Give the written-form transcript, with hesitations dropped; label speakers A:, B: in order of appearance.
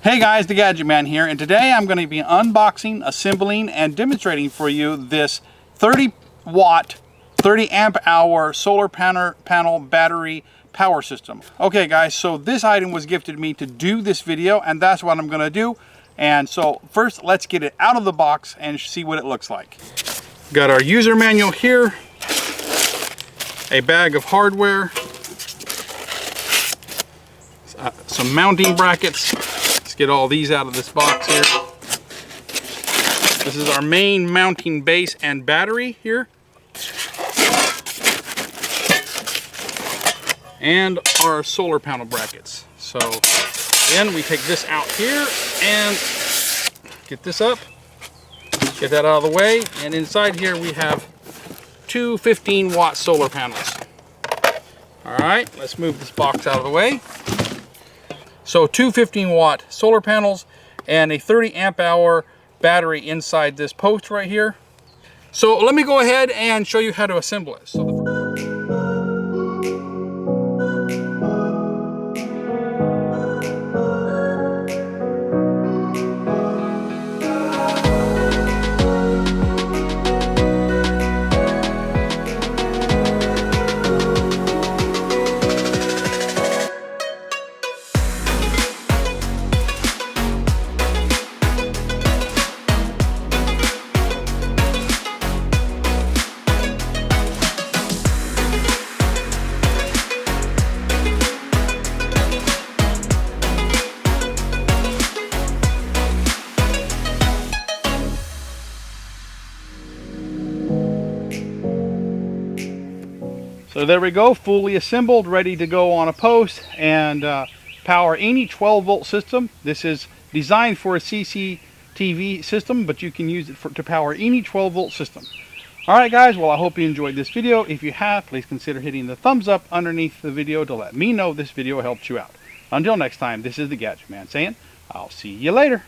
A: Hey guys, the Gadget Man here, and today I'm going to be unboxing, assembling, and demonstrating for you this 30 watt, 30 amp hour solar panel battery power system. Okay guys, so this item was gifted to me to do this video, and that's what I'm going to do. And so first, let's get it out of the box and see what it looks like. Got our user manual here, a bag of hardware, some mounting brackets. Let's get all these out of this box here. This is our main mounting base and battery here. And our solar panel brackets. So then we take this out here and get this up. Get that out of the way. And inside here we have two 15-watt solar panels. All right, let's move this box out of the way. So two 15-watt solar panels and a 30 amp hour battery inside this post right here. So let me go ahead and show you how to assemble it. So there we go, fully assembled, ready to go on a post and power any 12-volt system. This is designed for a CCTV system, but you can use it to power any 12-volt system. All right, guys, well, I hope you enjoyed this video. If you have, please consider hitting the thumbs up underneath the video to let me know this video helped you out. Until next time, this is the Gadget Man saying, I'll see you later.